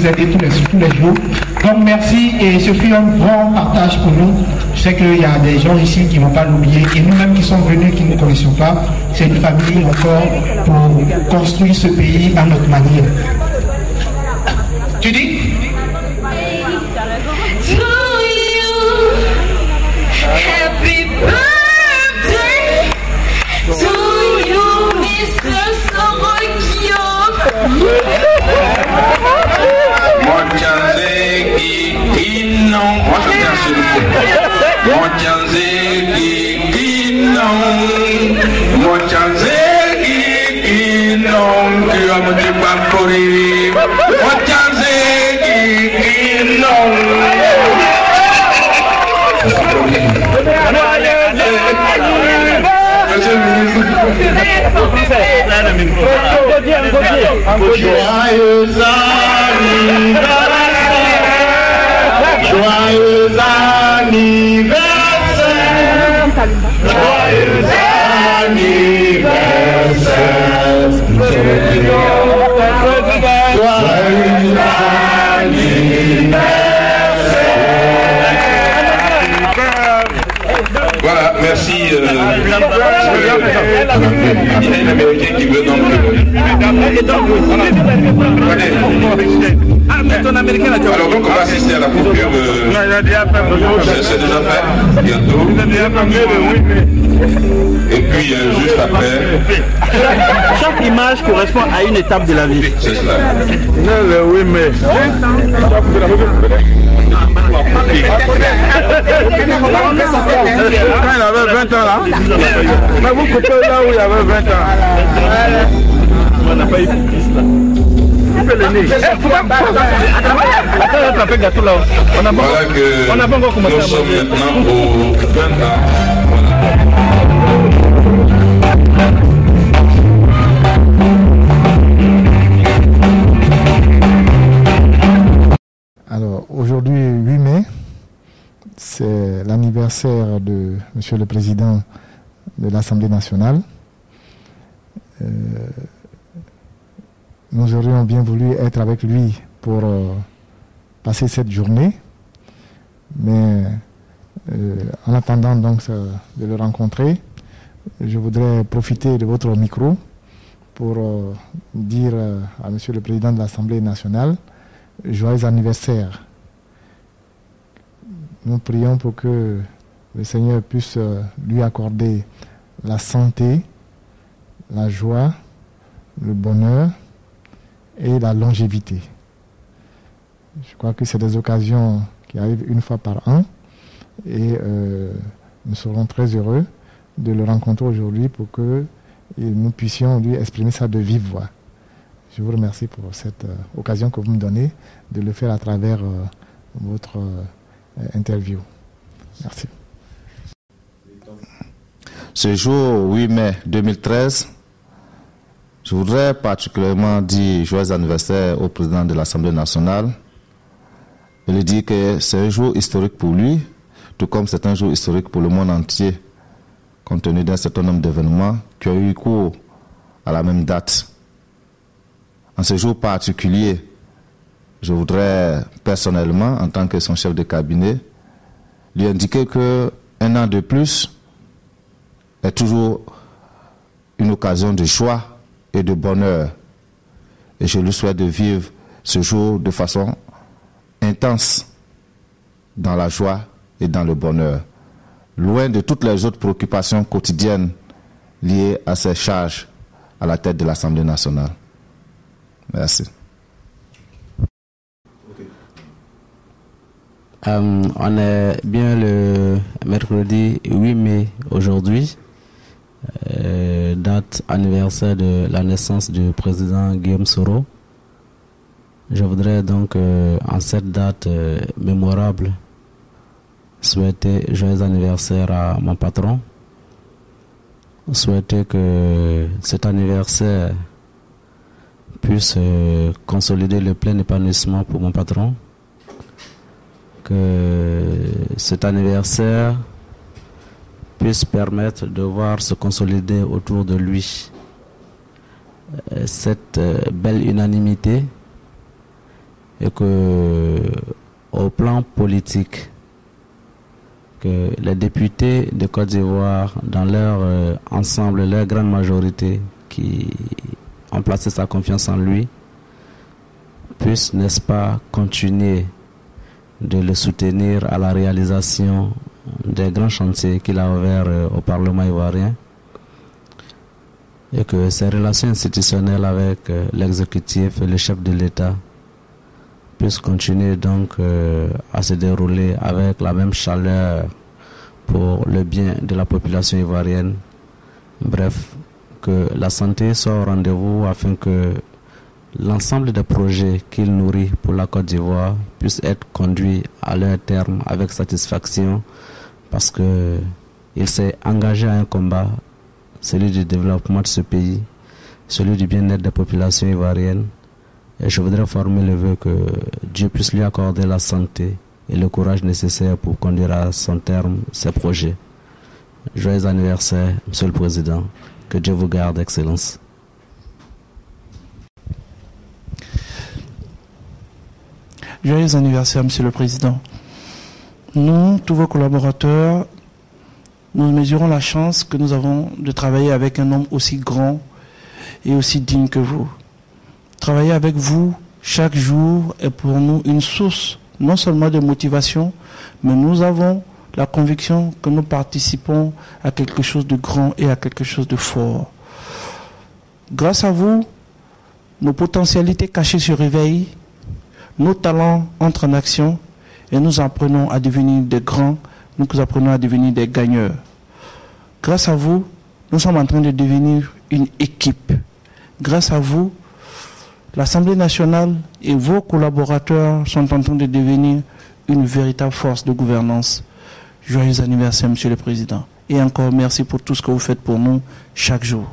aider tous les jours. Donc merci, et ce fut un grand partage pour nous. Je sais qu'il y a des gens ici qui ne vont pas l'oublier, et nous-mêmes qui sommes venus, qui ne nous connaissons pas, c'est une famille encore pour construire ce pays à notre manière. Tu dis? Happy birthday to you, Mr. Sorokio. Joyeux anniversaire, joyeux anniversaire, joyeux anniversaire. Voilà, merci. Il y a un Américain qui veut donc. Alors donc on va assister à la coupure. C'est déjà fait, bientôt. Et puis juste après. Chaque image correspond à une étape de la vie. C'est cela. Oui, mais. Quand il avait 20 ans là, mais vous coupez là où il y avait 20 ans. On n'a pas eu de piste là. Voilà que nous sommes maintenant au 20 ans. Alors, aujourd'hui, 8 mai, c'est l'anniversaire de Monsieur le Président de l'Assemblée nationale. Nous aurions bien voulu être avec lui pour passer cette journée, mais en attendant donc de le rencontrer, je voudrais profiter de votre micro pour dire à Monsieur le Président de l'Assemblée nationale joyeux anniversaire. Nous prions pour que le Seigneur puisse lui accorder la santé, la joie, le bonheur et la longévité. Je crois que c'est des occasions qui arrivent une fois par an et nous serons très heureux de le rencontrer aujourd'hui pour que nous puissions lui exprimer ça de vive voix. Je vous remercie pour cette occasion que vous me donnez de le faire à travers votre interview. Merci. Ce jour 8 mai 2013, je voudrais particulièrement dire joyeux anniversaire au président de l'Assemblée nationale et lui dire que c'est un jour historique pour lui, tout comme c'est un jour historique pour le monde entier, compte tenu d'un certain nombre d'événements qui ont eu cours à la même date. En ce jour particulier, je voudrais personnellement, en tant que son chef de cabinet, lui indiquer qu'un an de plus est toujours une occasion de joie et de bonheur. Et je lui souhaite de vivre ce jour de façon intense, dans la joie et dans le bonheur, loin de toutes les autres préoccupations quotidiennes liées à ses charges à la tête de l'Assemblée nationale. Merci. On est bien le mercredi 8 mai aujourd'hui, date anniversaire de la naissance du président Guillaume Soro. Je voudrais donc, en cette date mémorable, souhaiter joyeux anniversaire à mon patron, souhaiter que cet anniversaire puisse consolider le plein épanouissement pour mon patron, que cet anniversaire puisse permettre de voir se consolider autour de lui cette belle unanimité et que au plan politique, que les députés de Côte d'Ivoire, dans leur ensemble, leur grande majorité, qui ont placé sa confiance en lui, puissent, n'est-ce pas, continuer de le soutenir à la réalisation des grands chantiers qu'il a ouverts au Parlement ivoirien, et que ses relations institutionnelles avec l'exécutif et le chef de l'État puissent continuer donc à se dérouler avec la même chaleur pour le bien de la population ivoirienne. Bref, que la santé soit au rendez-vous afin que l'ensemble des projets qu'il nourrit pour la Côte d'Ivoire puissent être conduits à leur terme avec satisfaction, parce que il s'est engagé à un combat, celui du développement de ce pays, celui du bien-être des populations ivoiriennes. Et je voudrais former le vœu que Dieu puisse lui accorder la santé et le courage nécessaire pour conduire à son terme ses projets. Joyeux anniversaire, Monsieur le Président. Que Dieu vous garde, Excellence. Joyeux anniversaire, Monsieur le Président. Nous, tous vos collaborateurs, nous mesurons la chance que nous avons de travailler avec un homme aussi grand et aussi digne que vous. Travailler avec vous chaque jour est pour nous une source non seulement de motivation, mais nous avons la conviction que nous participons à quelque chose de grand et à quelque chose de fort. Grâce à vous, nos potentialités cachées se réveillent, nos talents entrent en action et nous apprenons à devenir des grands, nous apprenons à devenir des gagneurs. Grâce à vous, nous sommes en train de devenir une équipe. Grâce à vous, l'Assemblée nationale et vos collaborateurs sont en train de devenir une véritable force de gouvernance. Joyeux anniversaire, Monsieur le Président. Et encore merci pour tout ce que vous faites pour nous chaque jour.